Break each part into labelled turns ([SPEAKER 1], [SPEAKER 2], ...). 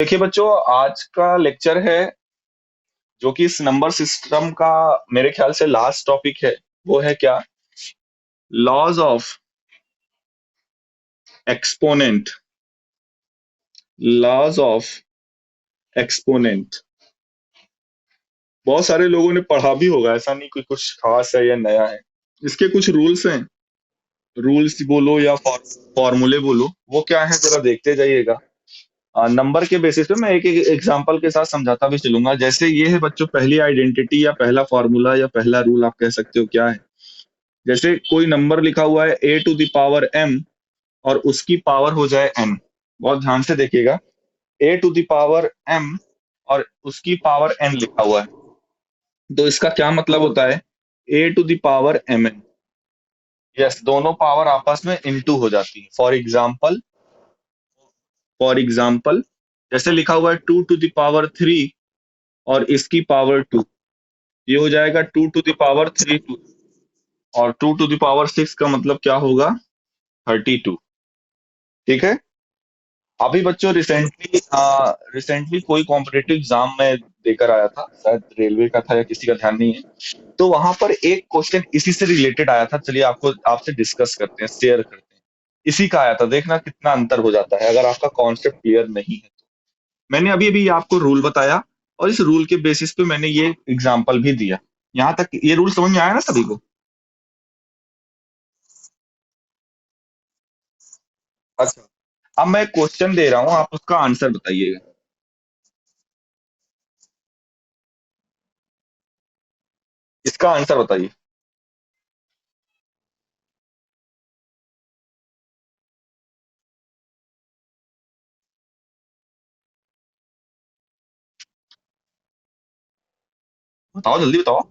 [SPEAKER 1] देखिए बच्चों, आज का लेक्चर है जो कि इस नंबर सिस्टम का मेरे ख्याल से लास्ट टॉपिक है। वो है क्या? Laws of exponent. Laws of exponent बहुत सारे लोगों ने पढ़ा भी होगा, ऐसा नहीं कोई कुछ खास है या नया है। इसके कुछ रूल्स हैं। रूल्स बोलो या फॉर्मूले बोलो, वो क्या है जरा देखते जाइएगा। नंबर के बेसिस पे मैं एक एक एग्जांपल के साथ समझाता भी चलूंगा। जैसे ये है बच्चों, पहली आइडेंटिटी या पहला फॉर्मूला या पहला रूल आप कह सकते हो, क्या है? जैसे कोई नंबर लिखा हुआ है a to the power m और उसकी पावर हो जाए n। बहुत ध्यान से देखिएगा, a to the power m और उसकी पावर n लिखा हुआ है, तो इसका क्या मतलब होता है? a to the power mn। Yes, दोनों पावर आपस में इनटू हो जाती है। फॉर एग्जाम्पल जैसे लिखा हुआ है 2 टू द पावर 3 और इसकी पावर 2, ये हो जाएगा 2 टू द पावर 3 2। और 2 टू द पावर 6 का मतलब क्या होगा? 32। ठीक है। अभी बच्चों रिसेंटली कोई कॉम्पिटेटिव एग्जाम में देकर आया था, शायद रेलवे का था या किसी का, ध्यान नहीं है। तो वहां पर एक क्वेश्चन इसी से रिलेटेड आया था। चलिए आपको आपसे डिस्कस करते हैं, शेयर करते हैं। इसी का आया था, देखना कितना अंतर हो जाता है अगर आपका कॉन्सेप्ट क्लियर नहीं है तो। मैंने अभी अभी आपको रूल बताया और इस रूल के बेसिस पे मैंने ये एग्जाम्पल भी दिया। यहाँ तक ये रूल समझ में आया ना सभी को? अच्छा, अब मैं क्वेश्चन दे रहा हूँ, आप उसका आंसर बताइएगा। इसका आंसर बताइए। बताओ, जल्दी बताओ।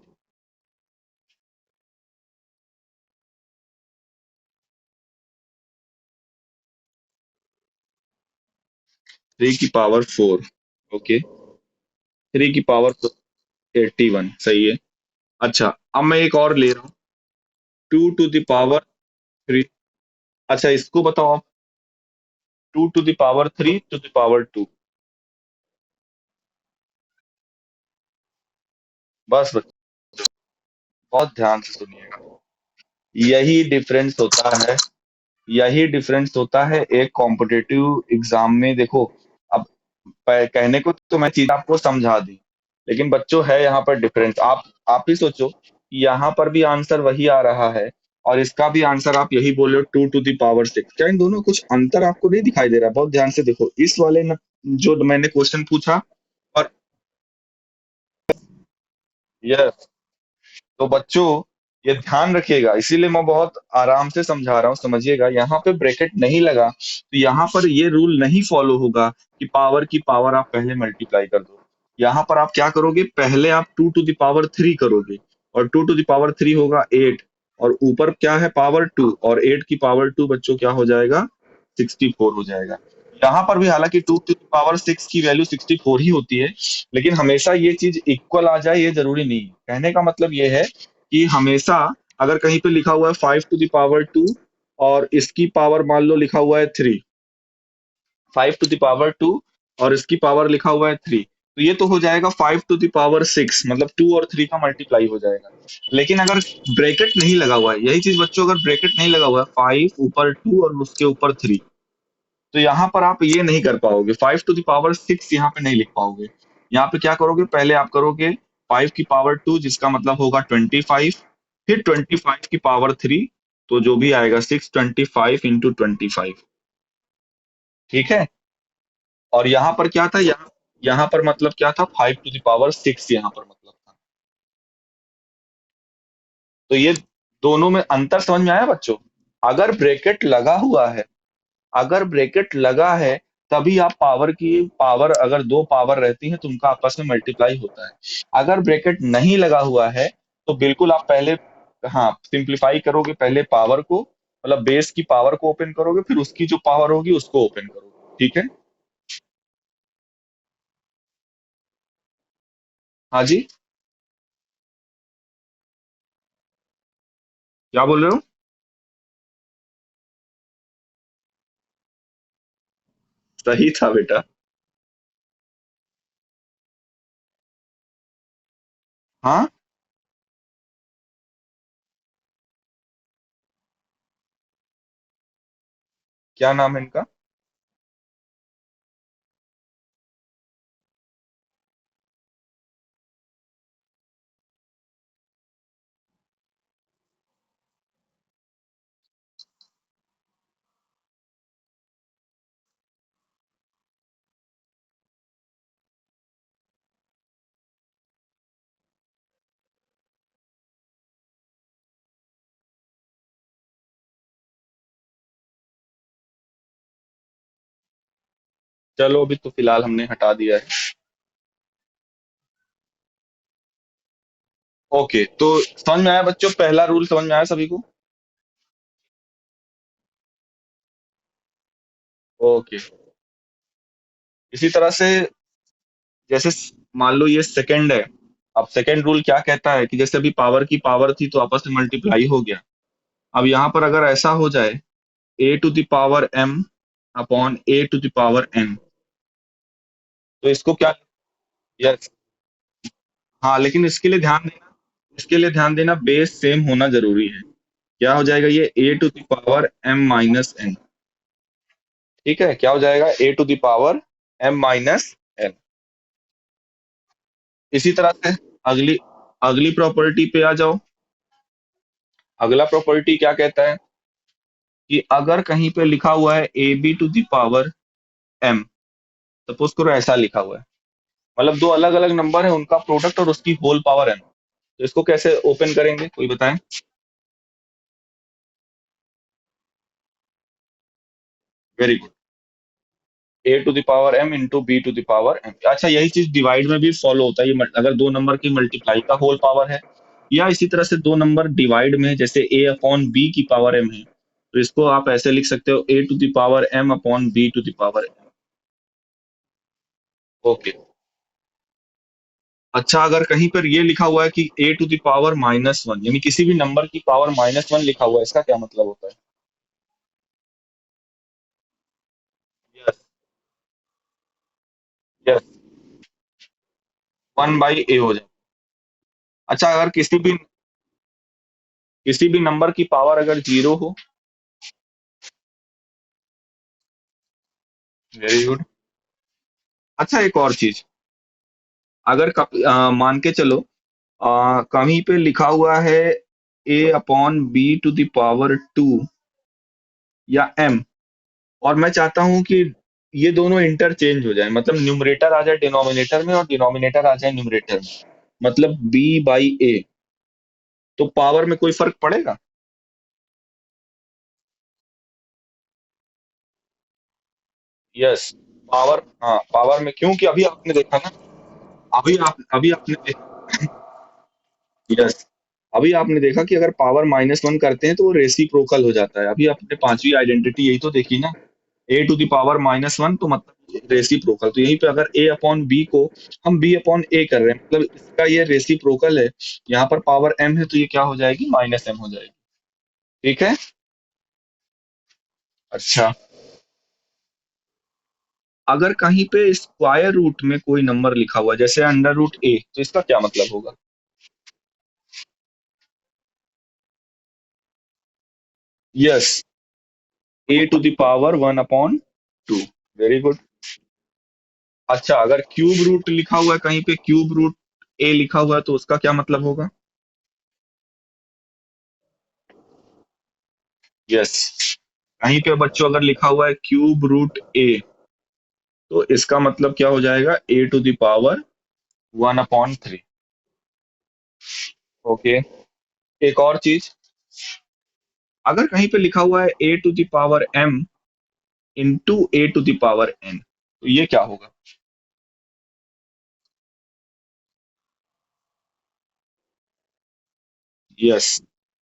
[SPEAKER 1] 3 की पावर 4। ओके। 3 की पावर 81, सही है। अच्छा, अब मैं एक और ले रहा हूँ। 2 टू द पावर 3। अच्छा, इसको बताओ आप। 2 to the power 3 to the power 2। बस बस, बहुत ध्यान से सुनिएगा। यही डिफरेंस होता है। यही डिफरेंस होता है एक कॉम्पिटिटिव एग्जाम में। देखो, अब कहने को तो मैं चीज आपको समझा दी, लेकिन बच्चों है यहाँ पर डिफरेंस। आप ही सोचो कि यहाँ पर भी आंसर वही आ रहा है और इसका भी आंसर आप यही बोले हो, 2 टू द पावर 6। क्या इन दोनों कुछ अंतर आपको नहीं दिखाई दे रहा? बहुत ध्यान से देखो इस वाले न, जो मैंने क्वेश्चन पूछा। और यस, तो बच्चों ये ध्यान रखिएगा, इसीलिए मैं बहुत आराम से समझा रहा हूँ, समझिएगा। यहाँ पे ब्रैकेट नहीं लगा तो यहाँ पर ये रूल नहीं फॉलो होगा कि पावर की पावर आप पहले मल्टीप्लाई कर दो। यहाँ पर आप क्या करोगे? पहले आप 2 टू द पावर 3 करोगे और 2 टू द पावर 3 होगा 8। और ऊपर क्या है? पावर 2, और 8 की पावर 2 बच्चों क्या हो जाएगा? 64 हो जाएगा। यहाँ पर भी हालांकि 2 टू द पावर 6 की वैल्यू 64 ही होती है, लेकिन हमेशा ये चीज इक्वल आ जाए ये जरूरी नहीं है। कहने का मतलब ये है कि हमेशा अगर कहीं पे लिखा हुआ है 5 टू द पावर 2 और इसकी पावर मान लो लिखा हुआ है 3, 5 टू द पावर 2 और इसकी पावर लिखा हुआ है 3, तो ये तो हो जाएगा 5 टू द पावर 6, मतलब 2 और 3 का मल्टीप्लाई हो जाएगा। लेकिन अगर ब्रैकेट नहीं लगा हुआ है, यही चीज बच्चों, अगर ब्रैकेट नहीं लगा हुआ है, 5 ऊपर 2 और उसके ऊपर 3, तो यहाँ पर आप ये नहीं कर पाओगे। 5 टू द पावर 6 यहाँ पे नहीं लिख पाओगे। यहाँ पे क्या करोगे? पहले आप करोगे 5 की पावर 2, जिसका मतलब होगा 25, फिर 25 की पावर 3, तो जो भी आएगा 625 × 25। ठीक है। और यहाँ पर क्या था? यहाँ यहाँ पर मतलब क्या था? 5 टू द पावर 6 यहाँ पर मतलब था। तो ये दोनों में अंतर समझ में आया बच्चों? अगर ब्रैकेट लगा हुआ है, अगर ब्रैकेट लगा है, तभी आप पावर की पावर, अगर दो पावर रहती है तो उनका आपस में मल्टीप्लाई होता है। अगर ब्रैकेट नहीं लगा हुआ है तो बिल्कुल आप पहले, हाँ, सिंप्लीफाई करोगे। पहले पावर को, मतलब बेस की पावर को ओपन करोगे, फिर उसकी जो पावर होगी उसको ओपन करोगे। ठीक है। हाँ जी, क्या बोल रहे हो? सही था बेटा। हाँ, क्या नाम है इनका? चलो अभी तो फिलहाल हमने हटा दिया है। ओके, तो समझ में आया बच्चों, पहला रूल समझ में आया सभी को? ओके। इसी तरह से, जैसे मान लो ये सेकंड है। अब सेकंड रूल क्या कहता है कि जैसे अभी पावर की पावर थी तो आपस में मल्टीप्लाई हो गया। अब यहाँ पर अगर ऐसा हो जाए, a to the power m upon a to the power n, तो इसको क्या? यस। हाँ, लेकिन इसके लिए ध्यान देना बेस सेम होना जरूरी है। क्या हो जाएगा ये? A to the power m minus n. ठीक है, क्या हो जाएगा? A to the power m minus n. इसी तरह से अगली अगली प्रॉपर्टी पे आ जाओ। अगला प्रॉपर्टी क्या कहता है कि अगर कहीं पे लिखा हुआ है A B to the power M, suppose करो ऐसा लिखा हुआ है, मतलब दो अलग अलग नंबर है, उनका प्रोडक्ट और उसकी होल पावर एम, तो इसको कैसे ओपन करेंगे, कोई बताएं? Very good. A to the power M into B to the power M. अच्छा, यही चीज डिवाइड में भी फॉलो होता है। ये अगर दो नंबर की मल्टीप्लाई का होल पावर है, या इसी तरह से दो नंबर डिवाइड में, जैसे ए अपॉन बी की पावर एम है, तो इसको आप ऐसे लिख सकते हो a to the power m upon B to the power m. Okay. अच्छा, अगर कहीं पर ये लिखा हुआ है कि a to the power minus one, यानी किसी भी नंबर की पावर माइनस वन लिखा हुआ है, इसका क्या मतलब होता है? यस। यस, वन बाई ए हो जाए। अच्छा, अगर किसी भी नंबर की पावर अगर जीरो हो? Very good. अच्छा, एक और चीज, अगर मान के चलो कहीं पे लिखा हुआ है a upon B to the power two या एम, और मैं चाहता हूं कि ये दोनों इंटरचेंज हो जाए, मतलब न्यूमरेटर आ जाए डिनोमिनेटर में और डिनोमिनेटर आ जाए न्यूमरेटर में, मतलब बी बाई ए, तो पावर में कोई फर्क पड़ेगा? यस। पावर, हाँ पावर में, क्योंकि अभी आपने देखा ना, अभी आपने यस, अभी आपने देखा कि अगर पावर माइनस वन करते हैं तो वो रेसिप्रोकल हो जाता है। अभी आपने पांचवी आइडेंटिटी यही तो देखी ना, a to the power minus one, तो मतलब रेसिप्रोकल। तो यहीं पे अगर ए अपॉन बी को हम बी अपॉन ए कर रहे हैं, मतलब इसका ये रेसिप्रोकल है। यहाँ पर पावर एम है तो ये क्या हो जाएगी? माइनस एम हो जाएगी। ठीक है। अच्छा, अगर कहीं पे स्क्वायर रूट में कोई नंबर लिखा हुआ है, जैसे अंडर रूट ए, तो इसका क्या मतलब होगा? Yes, A to the power one upon two. Very good. अच्छा, अगर क्यूब रूट लिखा हुआ है कहीं पे, क्यूब रूट ए लिखा हुआ है, तो उसका क्या मतलब होगा? यस, कहीं पे बच्चों अगर लिखा हुआ है क्यूब रूट ए, तो इसका मतलब क्या हो जाएगा? A to the power one upon three. Okay. एक और चीज, अगर कहीं पे लिखा हुआ है a to the power M into a to the power n, तो ये क्या होगा? यस।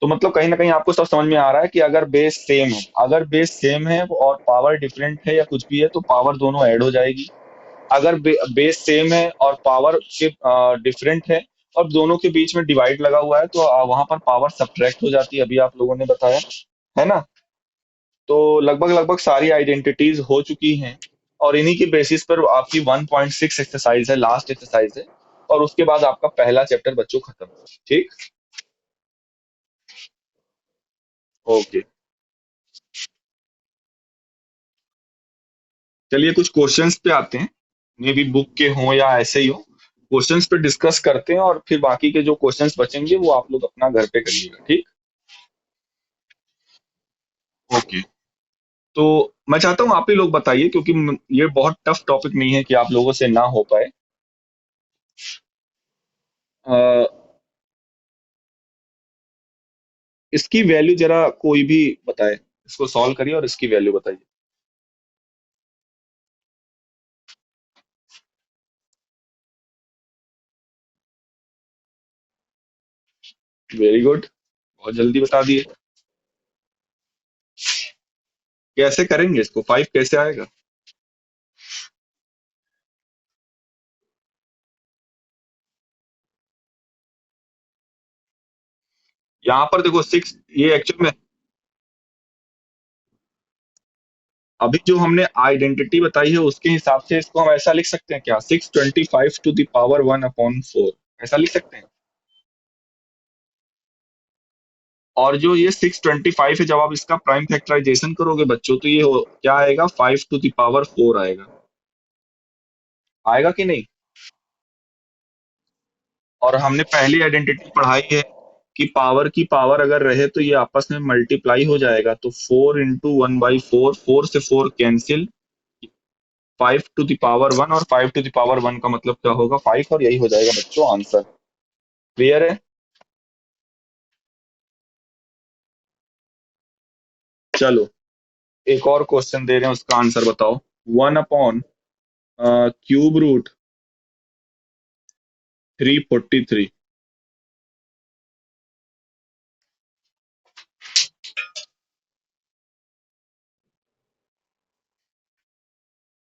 [SPEAKER 1] तो मतलब कहीं ना कहीं आपको सब समझ में आ रहा है कि अगर बेस सेम है, अगर बेस सेम है और पावर डिफरेंट है या कुछ भी है, तो पावर दोनों ऐड हो जाएगी। अगर बेस सेम है और पावर के डिफरेंट है और दोनों के बीच में डिवाइड लगा हुआ है, तो वहां पर पावर सब्ट्रैक्ट हो जाती है, अभी आप लोगों ने बताया है ना। तो लगभग लगभग सारी आइडेंटिटीज हो चुकी हैं, और इन्हीं के बेसिस पर आपकी 1.6 एक्सरसाइज है, लास्ट एक्सरसाइज है। और उसके बाद आपका पहला चैप्टर बच्चों खत्म। ठीक। ओके। चलिए कुछ क्वेश्चंस पे आते हैं, मे बी बुक के हों या ऐसे ही हो। क्वेश्चंस पे डिस्कस करते हैं और फिर बाकी के जो क्वेश्चंस बचेंगे वो आप लोग अपना घर पे करिएगा। ठीक। ओके। तो मैं चाहता हूँ आप ही लोग बताइए, क्योंकि ये बहुत टफ टॉपिक नहीं है कि आप लोगों से ना हो पाए। अ, इसकी वैल्यू जरा कोई भी बताए, इसको सॉल्व करिए और इसकी वैल्यू बताइए। वेरी गुड, बहुत जल्दी बता दिए। कैसे करेंगे इसको, 5 कैसे आएगा? यहाँ पर देखो 6, ये एक्चुअल में अभी जो हमने आइडेंटिटी बताई है उसके हिसाब से इसको हम ऐसा लिख सकते हैं क्या, 625 टू द पावर 1/4, ऐसा लिख सकते हैं। और जो ये 625 है, जब आप इसका प्राइम फैक्टराइजेशन करोगे बच्चों, तो ये क्या आएगा, 5 टू द पावर 4 आएगा। आएगा कि नहीं? और हमने पहली आइडेंटिटी पढ़ाई है कि पावर की पावर अगर रहे तो ये आपस में मल्टीप्लाई हो जाएगा, तो 4 इंटू 1/4, 4 से 4 कैंसिल, 5 टू द पावर 1, और 5 टू द पावर 1 का मतलब क्या होगा, 5, और यही हो जाएगा बच्चों आंसर। क्लियर है? चलो एक और क्वेश्चन दे रहे हैं, उसका आंसर बताओ। 1/343।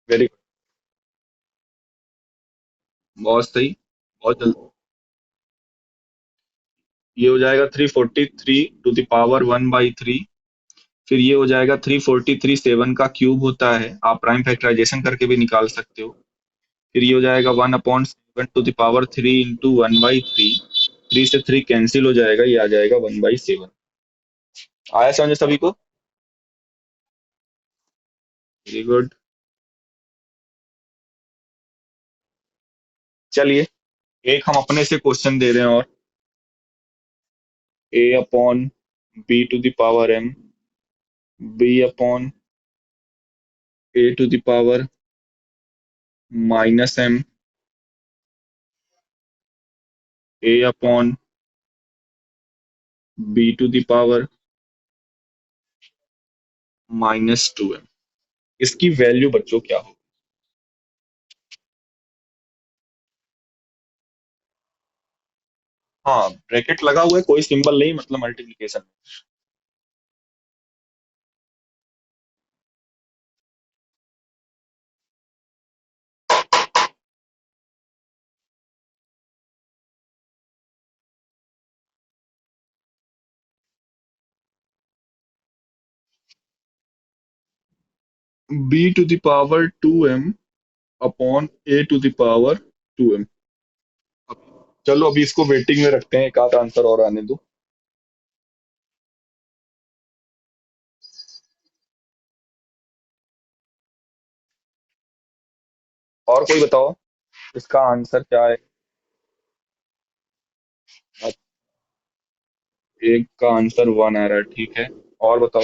[SPEAKER 1] वेरी गुड, बहुत सही, बहुत जल्दी। ये हो जाएगा 343 टू द पावर 1/3। फिर ये हो जाएगा 343, 7 का क्यूब होता है, आप प्राइम फैक्टराइजेशन करके भी निकाल सकते हो। फिर ये हो जाएगा 1/7 टू द पावर 3 इंटू 1/3। 3 से 3 कैंसिल हो जाएगा, ये आ जाएगा 1/7। आया समझे सभी को? Very good. चलिए एक हम अपने से क्वेश्चन दे रहे हैं, और a/b to the power m, b/a to the power -m, a/b to the power -2m। इसकी वैल्यू बच्चों क्या हो? हाँ ब्रैकेट लगा हुआ है, कोई सिंबल नहीं, मतलब मल्टीप्लीकेशन। b/2m upon a/2m। चलो अभी इसको वेटिंग में रखते हैं, एक आध आंसर और आने दो। और कोई बताओ इसका आंसर क्या है? अब एक का आंसर 1 आ रहा है, ठीक है। और बताओ।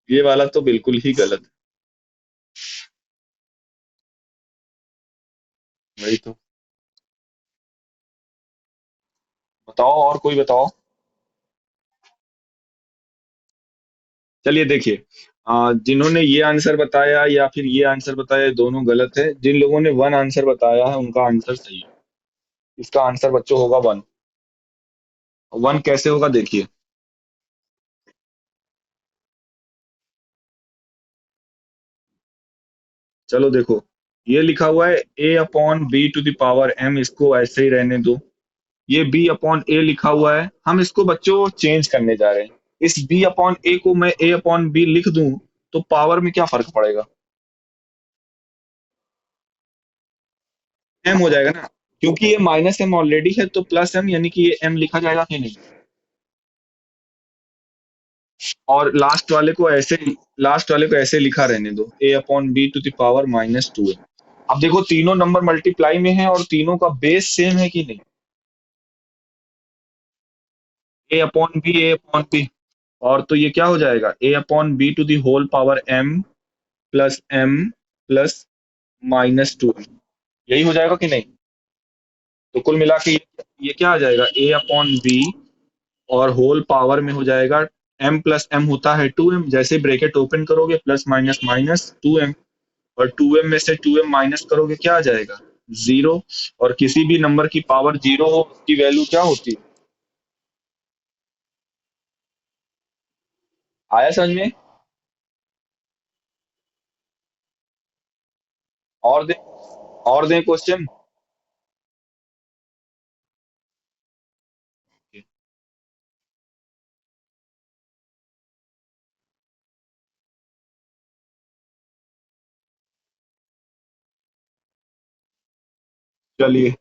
[SPEAKER 1] ये वाला तो बिल्कुल ही गलत है। वही तो। बताओ और कोई बताओ। चलिए देखिए, जिन्होंने ये आंसर बताया या फिर ये आंसर बताया, दोनों गलत है। जिन लोगों ने 1 आंसर बताया है उनका आंसर सही है। इसका आंसर बच्चों होगा 1। 1 कैसे होगा देखिए। चलो देखो, ये लिखा हुआ है a upon B to the power m, इसको ऐसे ही रहने दो। ये b अपॉन a लिखा हुआ है, हम इसको बच्चों चेंज करने जा रहे हैं। इस b अपॉन a को मैं a अपॉन b लिख दूं तो पावर में क्या फर्क पड़ेगा? m हो जाएगा ना, क्योंकि ये माइनस m ऑलरेडी है तो प्लस m, यानी कि ये m लिखा जाएगा कि नहीं। और लास्ट वाले को ऐसे लिखा रहने दो, a upon B to the power minus two है। अब देखो तीनों नंबर मल्टीप्लाई में है और तीनों का बेस सेम है कि नहीं। a upon B, a upon B, और तो ये क्या हो जाएगा, a upon B to the whole power m plus minus two, यही हो जाएगा कि नहीं। तो कुल मिला के ये क्या आ जाएगा, a अपॉन बी और होल पावर में हो जाएगा m प्लस m होता है 2m, जैसे ब्रैकेट ओपन करोगे प्लस माइनस माइनस 2m, और 2m में से 2m माइनस करोगे क्या आ जाएगा, जीरो। और किसी भी नंबर की पावर जीरो हो उसकी वैल्यू क्या होती है। आया समझ में। और दे और दें क्वेश्चन। चलिए,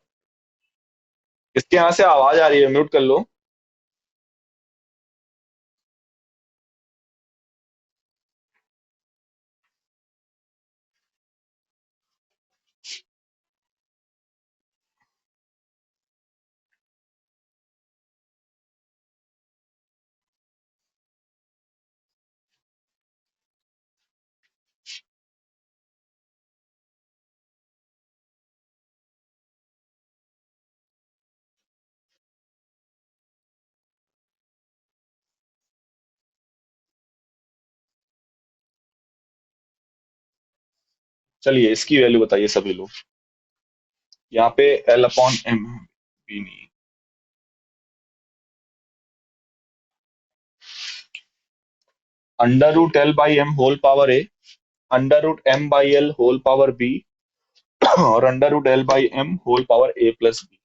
[SPEAKER 1] इसके यहाँ से आवाज आ रही है, म्यूट कर लो। चलिए इसकी वैल्यू बताइए सभी लोग। यहाँ पे एल अपॉन एम भी नहीं। Under root l by m whole power a, under root m by l whole power b, और under root l by m whole power a plus b.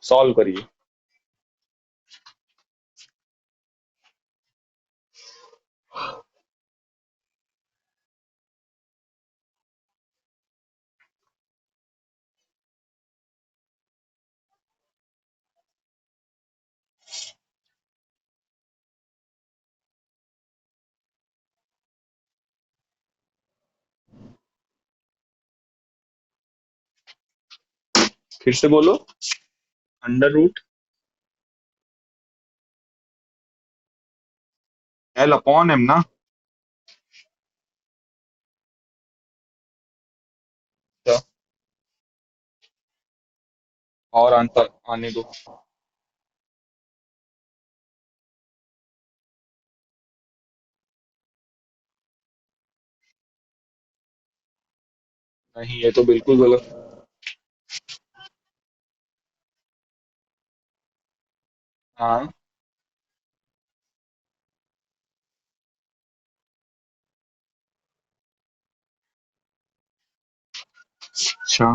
[SPEAKER 1] Solve करिए। फिर से बोलो। Under root l upon m ना। अच्छा, और answer आने दो। नहीं, ये तो बिल्कुल गलत। हाँ। अच्छा,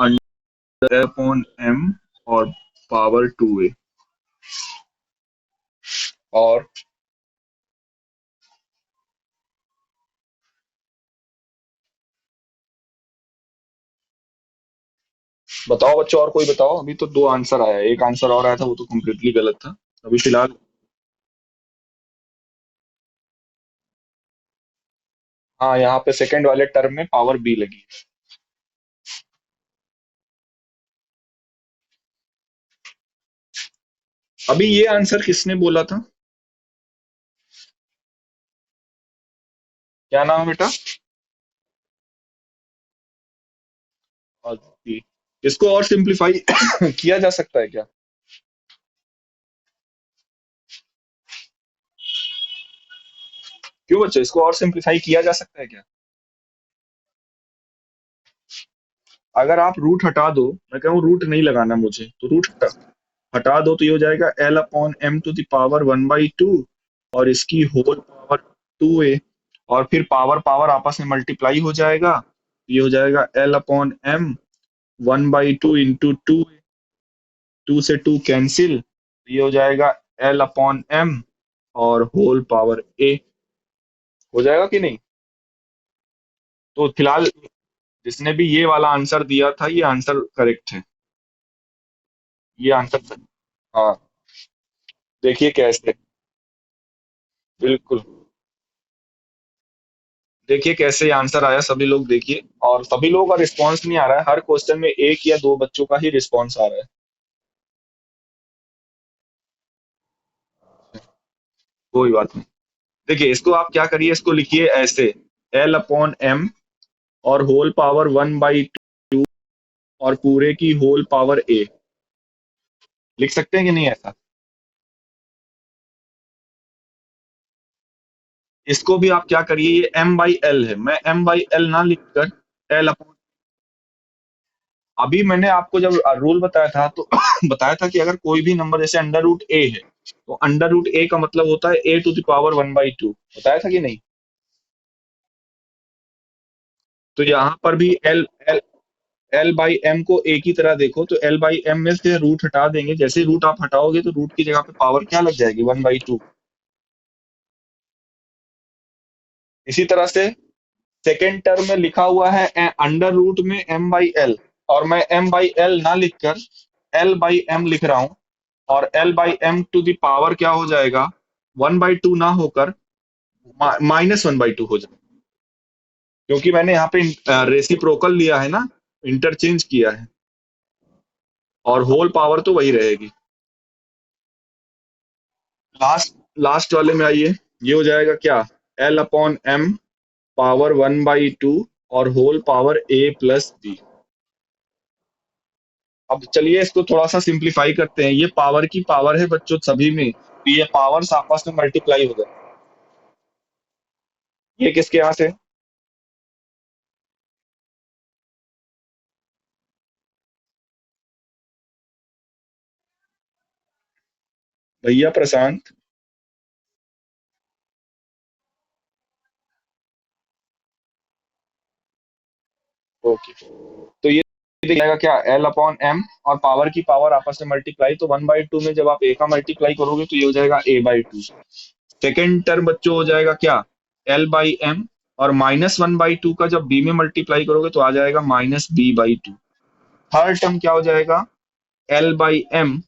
[SPEAKER 1] अंडर अपॉन एम और पावर टू ए, और बताओ बच्चों, और कोई बताओ। अभी तो दो आंसर आया है, एक आंसर और आया था वो तो कम्प्लीटली गलत था। अभी फिलहाल। हाँ, यहाँ पे सेकंड वाले टर्म में पावर बी लगी है। अभी ये आंसर किसने बोला था? क्या नाम है बेटा? अदिति। इसको और सिंप्लीफाई किया जा सकता है क्या? क्यों बच्चों, इसको और सिंप्लीफाई किया जा सकता है क्या? अगर आप रूट हटा दो, मैं कहूँ रूट नहीं लगाना मुझे, तो रूट हटा दो तो ये हो जाएगा L upon M to the power one by two, और इसकी होल पावर 2a, और फिर पावर पावर आपस में मल्टीप्लाई हो जाएगा, ये हो जाएगा L/m 1/2 इंटू 2 से 2 कैंसिल, ये हो जाएगा L/m और होल पावर a। हो जाएगा कि नहीं? तो फिलहाल जिसने भी ये वाला आंसर दिया था, ये आंसर करेक्ट है, ये आंसर सही। हाँ, देखिए कैसे। बिल्कुल, देखिए कैसे आंसर आया, सभी लोग देखिए, और सभी लोगों का रिस्पांस नहीं आ रहा है, हर क्वेश्चन में एक या दो बच्चों का ही रिस्पांस आ रहा है। कोई बात नहीं। देखिए इसको आप क्या करिए, इसको लिखिए ऐसे, L/m और होल पावर 1/2 और पूरे की होल पावर a। लिख सकते हैं कि नहीं ऐसा? इसको भी आप क्या करिए, ये m/l है, मैं m/l ना लिखकर L/, अभी मैंने आपको जब रूल बताया था तो बताया था कि अगर कोई भी नंबर जैसे अंडर रूट ए है, तो अंडर रूट ए का मतलब होता है a⁻1/2, बताया था कि नहीं? तो यहाँ पर भी L L L by M को ए की तरह देखो, तो L/m में से रूट हटा देंगे, जैसे ही रूट आप हटाओगे तो रूट की जगह पे पावर क्या लग जाएगी, 1/2। इसी तरह से सेकेंड टर्म में लिखा हुआ है अंडर रूट में m/l, और मैं m/l ना लिखकर L/m लिख रहा हूँ, और L/m टू द पावर क्या हो जाएगा, 1/2 ना होकर -1/2 हो जाएगा, क्योंकि मैंने यहाँ पे रेसिप्रोकल लिया है ना, इंटरचेंज किया है, और होल पावर तो वही रहेगी। लास्ट लास्ट वाले में आइए, ये हो जाएगा क्या, L/m पावर 1/2 और होल पावर a+b। अब चलिए इसको थोड़ा सा सिंप्लीफाई करते हैं, ये पावर की पावर है बच्चों सभी में, तो ये पावर्स आपस में मल्टीप्लाई हो जाए। ये किसके यहाँ से? भैया प्रशांत। ओके, तो ये दिख जाएगा क्या, L/m, और पावर की पावर आपस में मल्टीप्लाई, तो 1/2 में जब आप a का मल्टीप्लाई करोगे तो ये हो जाएगा a/2। सेकेंड टर्म बच्चों हो जाएगा क्या, L/m, और -1/2 का जब b में मल्टीप्लाई करोगे तो आ जाएगा -b/2। थर्ड टर्म क्या हो जाएगा, L/m,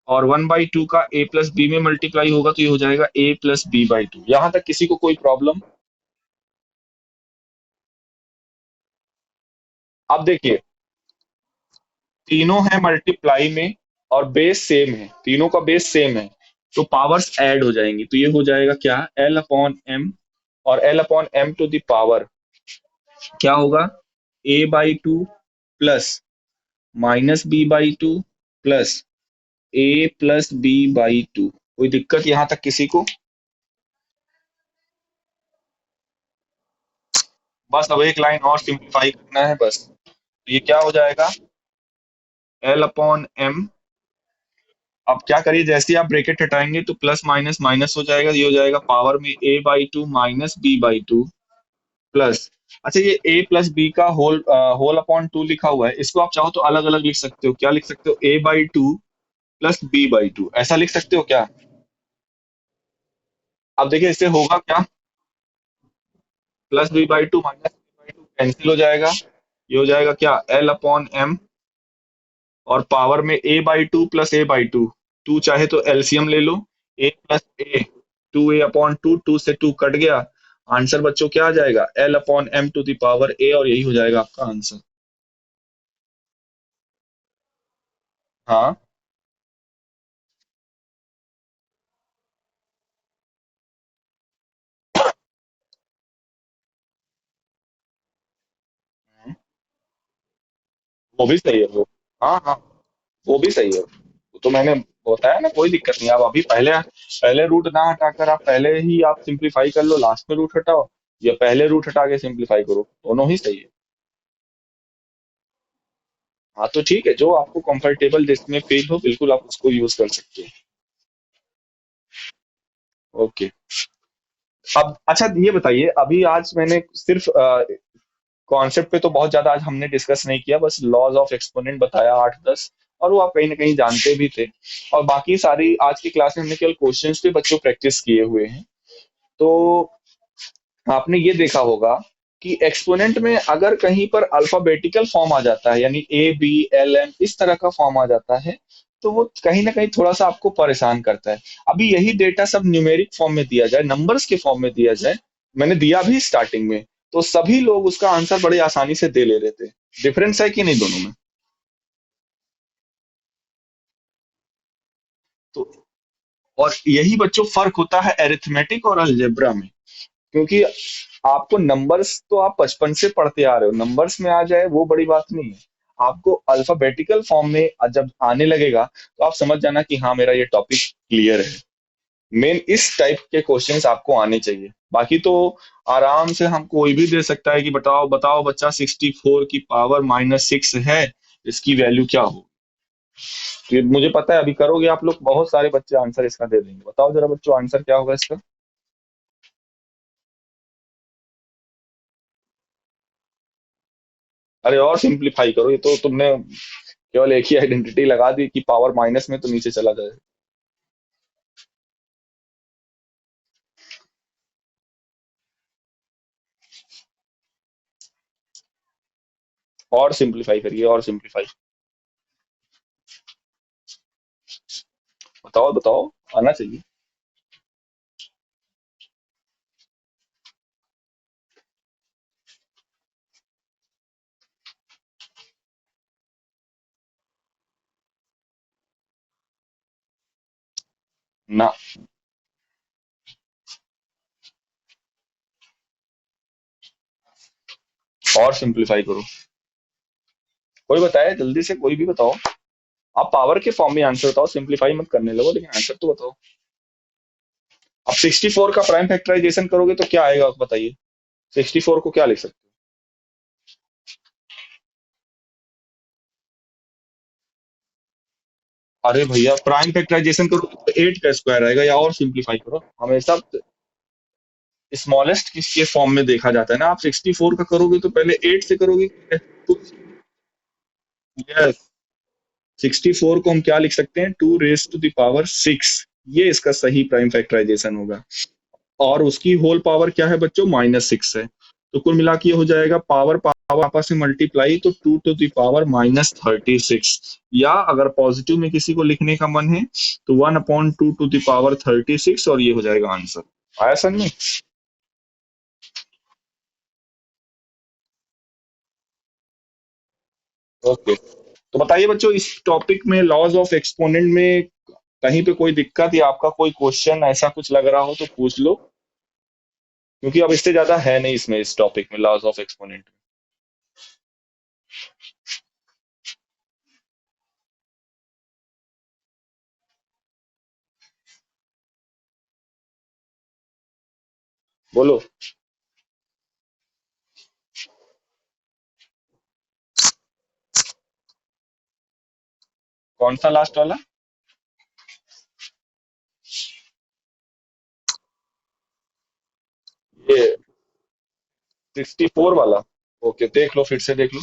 [SPEAKER 1] और 1/2 का a+b में मल्टीप्लाई होगा तो ये हो जाएगा a+b/2। यहां तक किसी को कोई प्रॉब्लम? अब देखिए, तीनों है मल्टीप्लाई में, और बेस सेम है, तीनों का बेस सेम है, तो पावर्स ऐड हो जाएंगी, तो ये हो जाएगा क्या, L/m, और L/m टू द पावर क्या होगा, a/2 plus -b/2 plus a+b/2। कोई दिक्कत यहां तक किसी को? बस अब एक लाइन और सिंप्लीफाई करना है बस, तो ये क्या हो जाएगा, L/m। अब क्या करिए, जैसे ही आप ब्रैकेट हटाएंगे तो प्लस माइनस माइनस हो जाएगा, ये हो जाएगा पावर में a/2 -b/2 प्लस, अच्छा ये a+b का होल/2 लिखा हुआ है, इसको आप चाहो तो अलग अलग लिख सकते हो, क्या लिख सकते हो, a/2 प्लस b/2, ऐसा लिख सकते हो क्या? अब देखिए इससे होगा क्या, +b/2 -b/2 कैंसिल हो जाएगा, ये हो जाएगा क्या, L/m, और पावर में a/2 प्लस a/2, टू चाहे तो एलसीएम ले लो, a+a, 2a/2, 2 से 2 कट गया, आंसर बच्चों क्या आ जाएगा, L/m to the power a, और यही हो जाएगा आपका आंसर। हाँ, वो भी सही है वो। हाँ हाँ, वो भी सही है, वो तो मैंने बताया ना, कोई दिक्कत नहीं, आप अभी पहले पहले रूट ना हटाकर आप पहले ही आप सिंप्लीफाई कर लो, लास्ट में रूट हटाओ, या पहले रूट हटा के सिंप्लीफाई करो, दोनों ही सही है। हाँ तो ठीक है, जो आपको कंफर्टेबल जिसमें फील हो बिल्कुल आप उसको यूज कर सकते हैं। ओके। अब अच्छा ये बताइए, अभी आज मैंने सिर्फ कॉन्सेप्ट पे तो बहुत ज्यादा आज हमने डिस्कस नहीं किया, बस लॉज ऑफ एक्सपोनेंट बताया 8-10, और वो आप कहीं ना कहीं जानते भी थे। और बाकी सारी आज की क्लास में हमने केवल क्वेश्चंस पे बच्चों प्रैक्टिस किए हुए हैं। तो आपने ये देखा होगा कि एक्सपोनेंट में अगर कहीं पर अल्फाबेटिकल फॉर्म आ जाता है, यानी A B L M इस तरह का फॉर्म आ जाता है, तो वो कहीं ना कहीं थोड़ा सा आपको परेशान करता है। अभी यही डेटा सब न्यूमेरिक फॉर्म में दिया जाए, नंबर्स के फॉर्म में दिया जाए, मैंने दिया भी स्टार्टिंग में, तो सभी लोग उसका आंसर बड़ी आसानी से दे ले रहे थे। डिफरेंस है कि नहीं दोनों में? तो और यही बच्चों फर्क होता है एरिथमेटिक और अलजेब्रा में। क्योंकि आपको नंबर्स तो आप बचपन से पढ़ते आ रहे हो, नंबर्स में आ जाए वो बड़ी बात नहीं है। आपको अल्फाबेटिकल फॉर्म में जब आने लगेगा तो आप समझ जाना कि हाँ मेरा ये टॉपिक क्लियर है। मेन इस टाइप के क्वेश्चंस आपको आने चाहिए, बाकी तो आराम से हम कोई भी दे सकता है कि बताओ बताओ बच्चा 64 की पावर -6 है, इसकी वैल्यू क्या हो। ये मुझे पता है, अभी करोगे आप लोग बहुत सारे बच्चे आंसर इसका दे देंगे। बताओ जरा बच्चों आंसर क्या होगा इसका। अरे और सिंप्लीफाई करो, ये तो तुमने केवल एक ही आइडेंटिटी लगा दी कि पावर माइनस में तो नीचे चला जाए। और सिंप्लीफाई करिए, और सिंप्लीफाई। बताओ बताओ, आना चाहिए। ना। और सिंप्लीफाई करो। कोई बताए जल्दी से, कोई भी बताओ। आप पावर के फॉर्म में आंसर बताओ, सिंप्लीफाई मत करने लगो, लेकिन आंसर तो बताओ। अब 64 का प्राइम फैक्टराइजेशन करोगे तो क्या आएगा बताइए। 64 को क्या लिख सकते हो? अरे भैया प्राइम फैक्टराइजेशन करो तो 8 का स्क्वायर आएगा, या और सिंप्लीफाई करो हमेशा। स्मॉलेस्ट किसके फॉर्म में देखा जाता है ना, आप 64 का करोगे तो पहले 8 से करोगे। तो यस, 64 को हम क्या लिख सकते हैं, 2 raised to the power 6। ये इसका सही प्राइम फैक्टराइजेशन होगा। और उसकी होल पावर क्या है बच्चों, -6 है। तो कुल मिला के ये हो जाएगा, पावर पावर आपस में मल्टीप्लाई, तो 2 to the power -36। या अगर पॉजिटिव में किसी को लिखने का मन है तो 1/2 to the power 36, और ये हो जाएगा आंसर। आया समझ में? ओके। तो बताइए बच्चों, इस टॉपिक में लॉज ऑफ एक्सपोनेंट में कहीं पे कोई दिक्कत या आपका कोई क्वेश्चन ऐसा कुछ लग रहा हो तो पूछ लो। क्योंकि अब इससे ज्यादा है नहीं इसमें, इस टॉपिक में लॉज ऑफ एक्सपोनेंट। बोलो। कौन सा लास्ट वाला? ये 64 वाला? ओके, देख लो फिर से देख लो।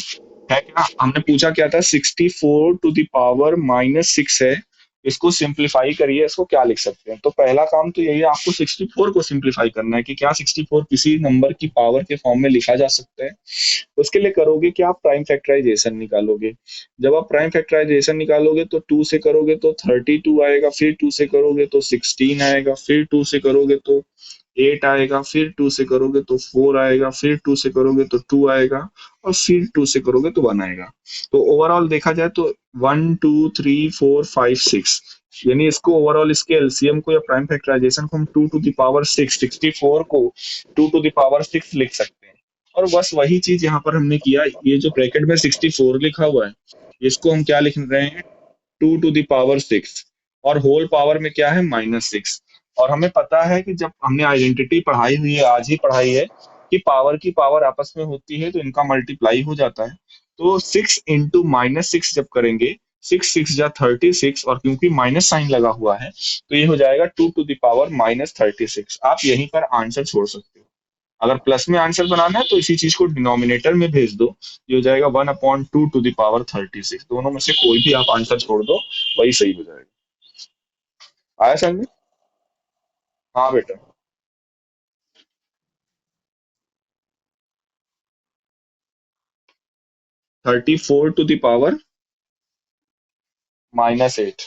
[SPEAKER 1] है क्या, हमने पूछा क्या था, 64 to the power -6 है, इसको सिंप्लीफाई करिए, इसको क्या लिख सकते हैं। तो पहला काम तो यही है, आपको 64 को सिंप्लीफाई करना है कि क्या 64 किसी नंबर की पावर के फॉर्म में लिखा जा सकता है। उसके लिए करोगे कि आप प्राइम फैक्टराइजेशन निकालोगे। जब आप प्राइम फैक्टराइजेशन निकालोगे तो 2 से करोगे तो 32 आएगा, फिर 2 से करोगे तो 16 आएगा, फिर 2 से करोगे तो 8 आएगा, फिर 2 से करोगे तो 4 आएगा, फिर 2 से करोगे तो 2 आएगा, और फिर 2 से करोगे तो 1 आएगा। तो ओवरऑल देखा जाए तो 1 2 3 4 5 6, यानी इसको ओवरऑल इसके एलसीएम को या प्राइम फैक्टराइजेशन को हम 2 to the power 6, 64 को 2 to the power 6 लिख सकते हैं। और बस वही चीज यहाँ पर हमने किया, ये जो ब्रैकेट में 64 लिखा हुआ है, इसको हम क्या लिख रहे हैं, 2 to the power 6। और होल पावर में क्या है, -6। और हमें पता है कि जब हमने आइडेंटिटी पढ़ाई हुई है, आज ही पढ़ाई है, कि पावर की पावर आपस में होती है तो इनका मल्टीप्लाई हो जाता है। तो 6 into -6 जब करेंगे, 6 6 या 36, और क्योंकि माइनस साइन लगा हुआ है तो ये हो जाएगा 2 to the power -36। आप यहीं पर आंसर छोड़ सकते हो। अगर प्लस में आंसर बनाना है तो इसी चीज को डिनोमिनेटर में भेज दो, ये हो जाएगा 1/2 to the power 36। दोनों में से कोई भी आप आंसर छोड़ दो, वही सही हो जाएगा। आया समझ में? हाँ बेटा। 34 to the power -8।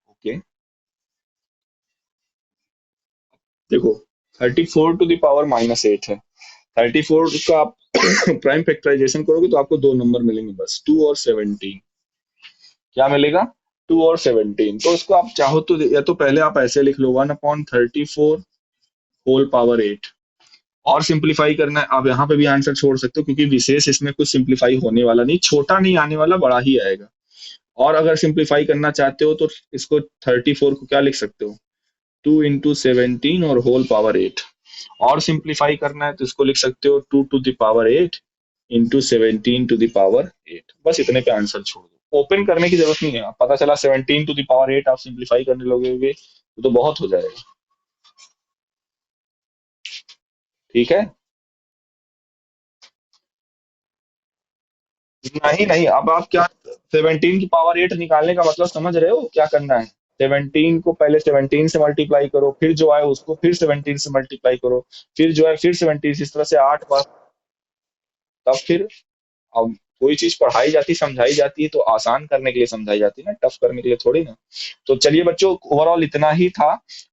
[SPEAKER 1] ओके, देखो 34 to the power -8 है। 34 का आप प्राइम फैक्टराइजेशन करोगे तो आपको दो नंबर मिलेंगे बस, 2 और 17। क्या मिलेगा? 2 और 17। तो इसको आप चाहो तो या तो पहले आप ऐसे लिख लो, 1/34 होल पावर 8। और सिंप्लीफाई करना है, आप यहाँ पे भी आंसर छोड़ सकते हो क्योंकि विशेष इसमें कुछ सिंप्लीफाई होने वाला नहीं, छोटा नहीं आने वाला, बड़ा ही आएगा। और अगर सिंप्लीफाई करना चाहते हो तो इसको 34 को क्या लिख सकते हो, 2 into 17 और होल पावर 8। और सिंप्लीफाई करना है तो इसको लिख सकते हो 2 to the power 8 into 17 to the power 8। बस इतने पे आंसर छोड़ दो, ओपन करने की जरूरत नहीं है। पता चला 17 to the power 8 आप सिंप्लीफाई करने लोगे तो बहुत हो जाएगा। ठीक है। नहीं नहीं, अब आप क्या, 17 की पावर 8 निकालने का मतलब समझ रहे हो क्या करना है? 17 को पहले 17 से मल्टीप्लाई करो, फिर जो आए उसको फिर 17 से मल्टीप्लाई करो, फिर जो है फिर 17, इस तरह से 8 बार। तब फिर, अब कोई चीज पढ़ाई जाती समझाई जाती है तो आसान करने के लिए समझाई जाती है ना, टफ करने के लिए थोड़ी ना। तो चलिए बच्चों, ओवरऑल इतना ही था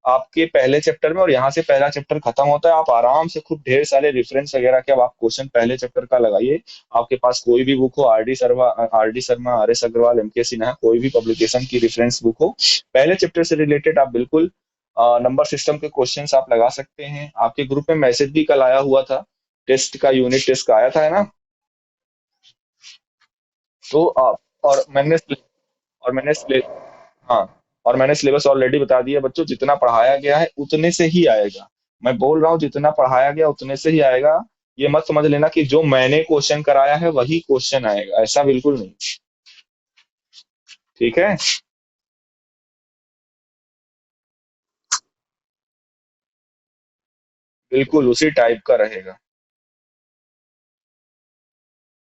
[SPEAKER 1] आपके पहले चैप्टर में, और यहाँ से पहला चैप्टर खत्म होता है। आप आराम से खूब ढेर सारे रेफरेंस वगैरह के अब आप क्वेश्चन पहले चैप्टर का लगाइए। आपके पास कोई भी बुक हो, R D Sharma, R S Agarwal, M K Sinha, कोई भी पब्लिकेशन की रेफरेंस बुक हो, पहले चैप्टर से रिलेटेड आप बिल्कुल नंबर सिस्टम के क्वेश्चंस आप लगा सकते हैं। आपके ग्रुप में मैसेज भी कल आया हुआ था, टेस्ट का, यूनिट टेस्ट का आया था, है ना? तो आप, और मैंने और मैंने सिले हाँ, और मैंने सिलेबस ऑलरेडी बता दिया बच्चों, जितना पढ़ाया गया है उतने से ही आएगा। मैं बोल रहा हूँ जितना पढ़ाया गया उतने से ही आएगा। ये मत समझ लेना कि जो मैंने क्वेश्चन कराया है वही क्वेश्चन आएगा, ऐसा बिल्कुल नहीं। ठीक है। बिल्कुल उसी टाइप का रहेगा।